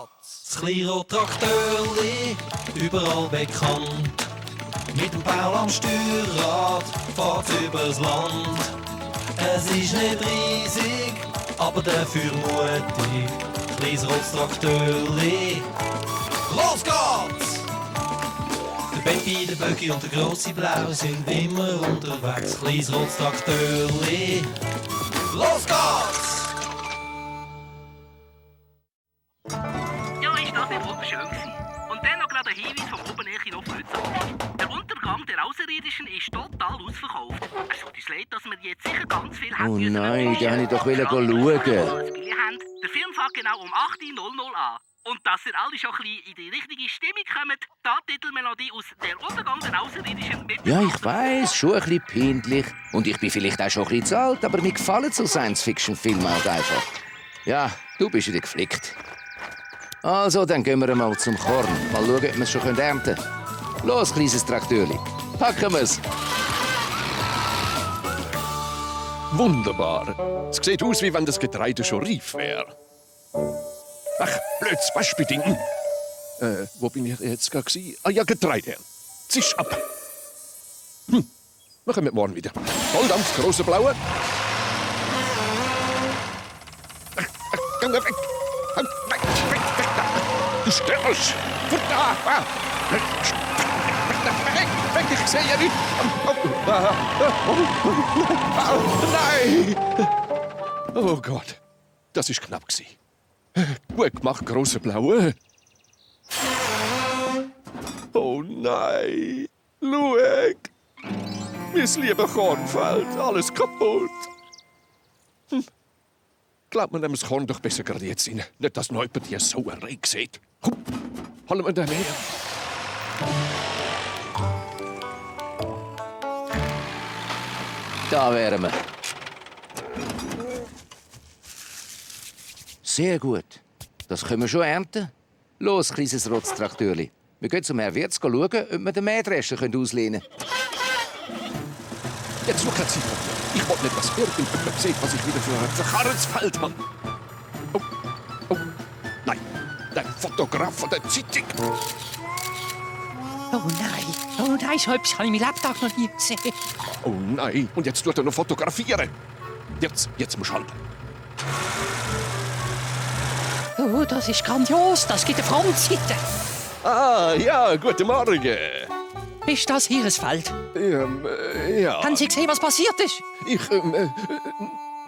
Das Kleinrad-Traktörli, überall bekannt. Mit dem Paul am Steuerrad fahrt's übers Land. Es ist nicht riesig, aber dafür mutig. Kleines rotes Traktörli, los geht's! Der Baby, der Böcki und der grosse Blau sind immer unterwegs. Kleines rotes Traktörli, los geht's! Ja, ist das nicht wunderschön gewesen? Und dann noch gerade ein Hinweis vom Obenechi noch für heute Abend. Der Untergang der Außerirdischen ist total ausverkauft. Es tut uns leid, dass wir jetzt sicher ganz viel haben Oh nein, den wollte ich doch schauen. Der Film fängt genau um 8:00 an. Und dass ihr alle schon ein bisschen in die richtige Stimmung kommt, die Titelmelodie aus «Der Untergang der Außerirdischen» mit... Ja, ich weiss, schon ein bisschen peinlich. Und ich bin vielleicht auch schon ein bisschen zu alt, aber mir gefallen so Science-Fiction-Filme halt einfach. Ja, du bist wieder geflickt. Also, dann gehen wir mal zum Korn. Mal schauen, ob wir es schon ernten können. Los, kleines Traktörli. Packen wir's. Wunderbar. Es sieht aus, wie wenn das Getreide schon reif wäre. Ach, blöds Waschbedingen. Wo bin ich jetzt gerade gewesen? Ah ja, Getreide. Zisch ab. Machen wir morgen wieder. Volldampf, große Blaue. Geh weg. Weg da. Du störst. Von da. Weg, ich sehe ja nicht. Nein. Oh Gott, das ist knapp gewesen. Gut gemacht, große Blaue. Oh nein, schau. Mein lieber Kornfeld, alles kaputt. Glaubt man, das Korn doch besser gerade jetzt rein. Nicht, dass noch jemand hier so erregt sieht. Komm, holen wir den her. Da wären wir. Sehr gut. Das können wir schon ernten. Los, kleines rotes Traktörli. Wir gehen zum Herrn Wirtz schauen, ob wir den Mähdrescher auslehnen können. Jetzt noch keine Zeit. Ich wollte nicht, dass irgendjemand sieht, was ich wieder für ein verkarrtes Feld habe. Oh. Nein, der Fotograf von der Zeitung. Oh nein, so etwas habe ich meinen Lebtag noch nie gesehen. Oh nein, und jetzt tut er noch fotografieren. Jetzt musst du halten. Oh, das ist grandios, das gibt eine Frontseite. Ah, ja, guten Morgen. Ist das hier ein Feld? Ja. Haben Sie gesehen, was passiert ist?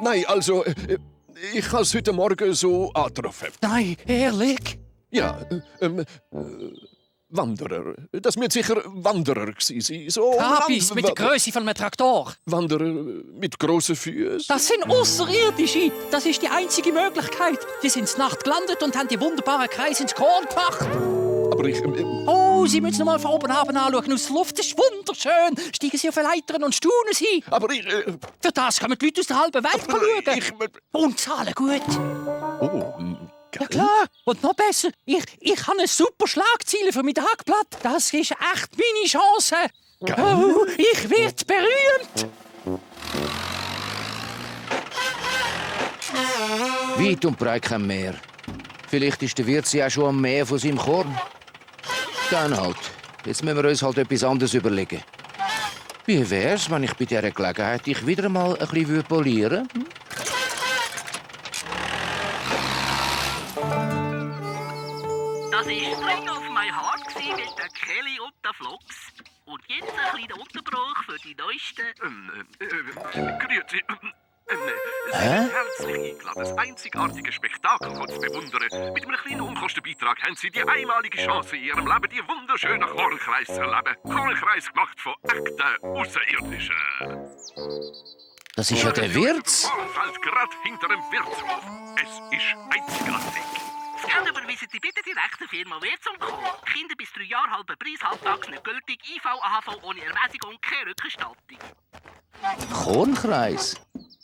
Nein, also, ich habe es heute Morgen so angetroffen. Nein, ehrlich? Ja, Wanderer. Das müssen sicher Wanderer gewesen. So Kabis mit der Größe von einem Traktor. Wanderer mit grossen Füßen. Das sind Außerirdische. Das ist die einzige Möglichkeit. Die sind zur Nacht gelandet und haben die wunderbaren Kreise ins Korn gebracht. Aber ich... Oh, Sie müssen noch mal von oben herab anschauen. Aus der Luft ist wunderschön. Steigen Sie auf eine Leiter und staunen Sie. Aber ich... Für das kommen die Leute aus der halben Welt schauen. Und zahlen gut. Oh, ja klar. Und noch besser, ich habe eine super Schlagzeile für mein Tagblatt. Das ist echt meine Chance. Oh, ich werde berühmt. Weit und breit kein Meer. Vielleicht ist der Wirt ja auch schon am Meer von seinem Korn. Dann halt. Jetzt müssen wir uns halt etwas anderes überlegen. Wie wär's, wenn ich bei dieser Gelegenheit dich wieder mal ein bisschen polieren würde? Das war «String of my Heart» mit der Kelly und der Flox. Und jetzt ein kleiner Unterbruch für die neuesten... Grüezi. Hä? Herzlich eingeladen, das einzigartige Spektakel zu bewundern. Mit einem kleinen Unkostenbeitrag haben Sie die einmalige Chance in Ihrem Leben, die wunderschönen Kornkreis zu erleben. Kornkreis gemacht von echten Außerirdischen. Das ist ja der Wirtz. Kornfeld gerade hinter dem Wirtshof. Es ist einzigartig. Das Geld überweisen Sie bitte direkt der Firma Wirtz & Co. Kinder bis 3 Jahre halber Preis, halbtags nicht gültig, IV, AHV ohne Erweisung und keine Rückerstattung. Kornkreis?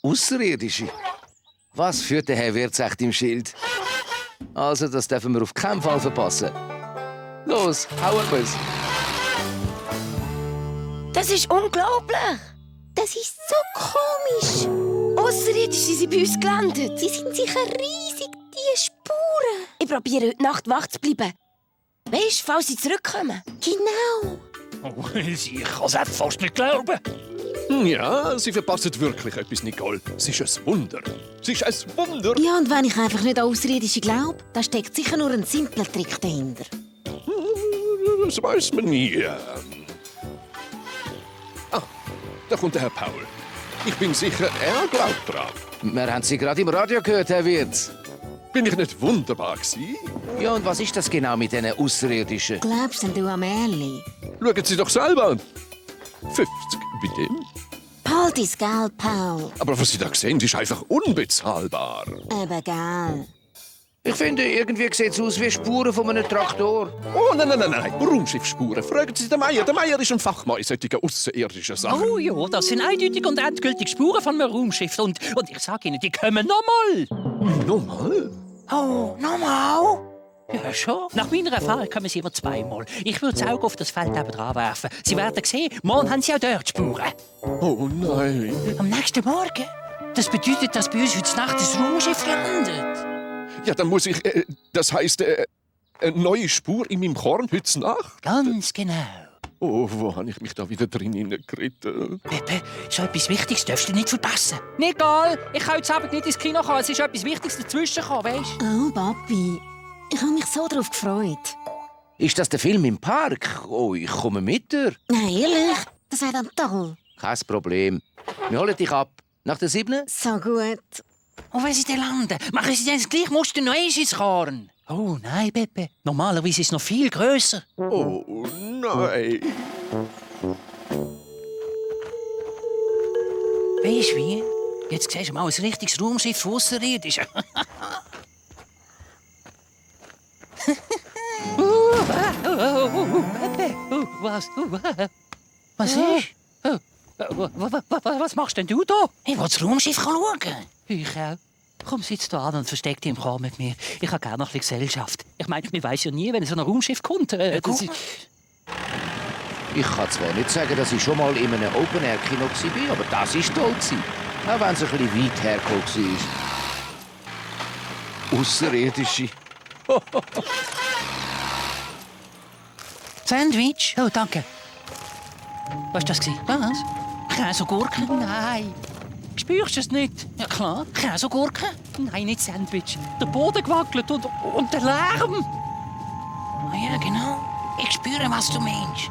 Außerirdische? Was führt der Herr Wirtz echt im Schild? Also, das dürfen wir auf keinen Fall verpassen. Los, hauen wir's! Das ist unglaublich. Das ist so komisch. Außerirdische sind bei uns gelandet. Sie sind sicher riesig, die Spuren. Ich probiere heute Nacht wach zu bleiben. Weisst, falls sie zurückkommen. Genau. Oh, ich kann es fast nicht glauben. Ja, Sie verpassen wirklich etwas, Nicole. Es ist ein Wunder. Es ist ein Wunder. Ja, und wenn ich einfach nicht an Außerirdische glaube, dann steckt sicher nur ein simpler Trick dahinter. Das weiß man nie. Da kommt der Herr Paul. Ich bin sicher, er glaubt dran. Wir haben Sie gerade im Radio gehört, Herr Wirtz. Bin ich nicht wunderbar gewesen? Ja, und was ist das genau mit diesen Außerirdischen? Glaubst denn du an Märchen? Schauen Sie doch selber an. 50, bitte. Halt dein Geld, Paul. Aber was Sie da sehen, ist einfach unbezahlbar. Eben, gell. Ich finde, irgendwie sieht es aus wie Spuren von einem Traktor. Oh, nein. Raumschiffspuren. Fragen Sie den Meier. Der Meier ist ein Fachmann in solchen außerirdischen Sachen. Oh ja, das sind eindeutig und endgültig Spuren von einem Raumschiff. Und ich sage Ihnen, die kommen nochmal. Nochmal? Oh, nochmal? Ja, schon. Nach meiner Erfahrung kommen sie immer zweimal. Ich würde das Auge auf das Feld dran werfen. Sie werden sehen, morgen haben sie auch dort Spuren. Oh nein. Am nächsten Morgen? Das bedeutet, dass bei uns heute Nacht das Raumschiff landet. Ja, dann muss ich, das heisst, eine neue Spur in meinem Korn heute Nacht? Ganz genau. Oh, wo habe ich mich da wieder drin hineingeritten? Pepe, so etwas Wichtiges darfst du nicht verpassen. Nicole, ich kann heute Abend nicht ins Kino kommen. Es ist etwas Wichtiges dazwischen gekommen, weißt du? Oh, Papi. Ich habe mich so darauf gefreut. Ist das der Film im Park? Oh, ich komme mit dir. Nein, ehrlich? Das wäre dann toll. Kein Problem. Wir holen dich ab. Nach der 7. So gut. Und wenn sie dann landen, machen sie dann das gleiche Muster noch eins ins Korn. Oh nein, Pepe. Normalerweise ist es noch viel grösser. Oh nein. Weisst du wie? Jetzt siehst du mal ein richtiges Raumschiff von Ausserrirdisch. Pepe, was? Was ist? Was machst denn du da? Ich will das Raumschiff schauen. Ich auch. Komm, sitz da an und versteck dich im Korn mit mir. Ich habe gerne noch ein bisschen Gesellschaft. Ich meine, man weiß ja nie, wenn so ein Raumschiff kommt. Ich kann zwar nicht sagen, dass ich schon mal in einem Open-Air-Kino war, aber das war toll. Auch wenn es ein bisschen weit hergekommen war. Außerirdische. Sandwich? Oh, danke. Was war das? Was? Käse und Gurken? Nein. Spürst du es nicht? Ja klar, Käse und Gurken. Nein, nicht Sandwich. Der Boden gewackelt und der Lärm. Ah ja, genau. Ich spüre, was du meinst.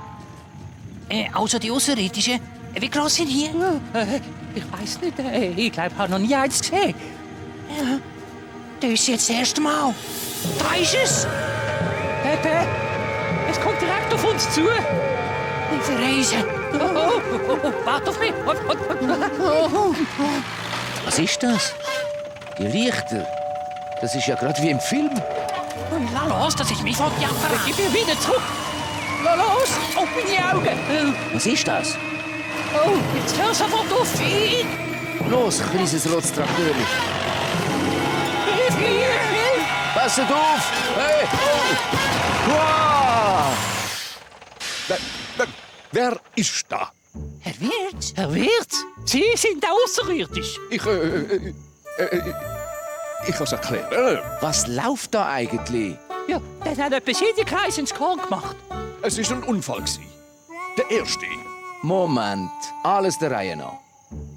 Also die Außerirdischen, wie groß sind hier? Ich weiß nicht. Ich glaube, ich habe noch nie eins gesehen. Ja, das ist jetzt das erste Mal. Da ist es! Pepe, es kommt direkt auf uns zu. Ich verreise. Warte auf mich. Was ist das? Die Lichter. Das ist ja gerade wie im Film. Lass los, das ist mein Fotoapparat. Gib mir wieder zurück. Lass los, auf meine Augen. Was ist das? Oh, jetzt hör sofort auf. Los, kleines rotes Traktörli. Hilf mir. Passet auf! Hey! Oh. Wow. Wer ist da? Herr Wirtz? Herr Wirtz? Sie sind außerirdisch. Ich kann es erklären. Was läuft da eigentlich? Ja, dann hat jemand Siedekreis ins Korn gemacht. Es war ein Unfall. Der erste. Moment, alles der Reihe nach.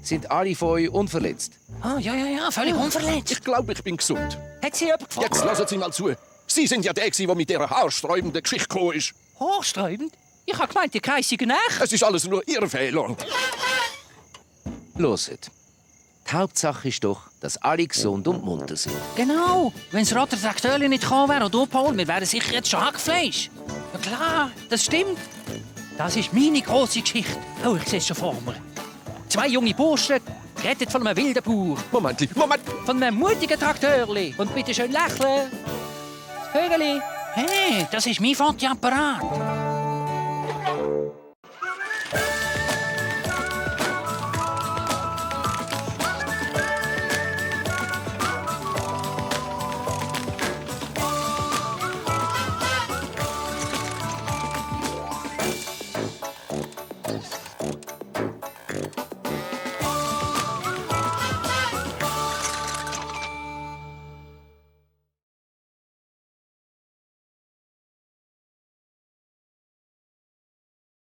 Sind alle von euch unverletzt? Ah, ja, völlig unverletzt. Ich glaube, ich bin gesund. Hat Sie jemand gefragt? Jetzt lassen Sie mal zu. Sie sind ja der, der mit dieser haarsträubenden Geschichte gekommen ist. Haarsträubend? Ich habe gemeint, die Kreise seien echt. Es ist alles nur Ihr Fehler. Loset. Die Hauptsache ist doch, dass alle gesund und munter sind. Genau. Wenn das rote Trakteur nicht gekommen wäre, oder Paul, wir wären sicher jetzt schon Hackfleisch. Ja klar, das stimmt. Das ist meine grosse Geschichte. Oh, ich sehe es schon vor mir. 2 junge Burschen, gerettet von einem wilden Bauer. Moment. Von einem mutigen Trakteurli. Und bitte schön lächeln. Vögeli. Hey, das ist mein Fotoapparat.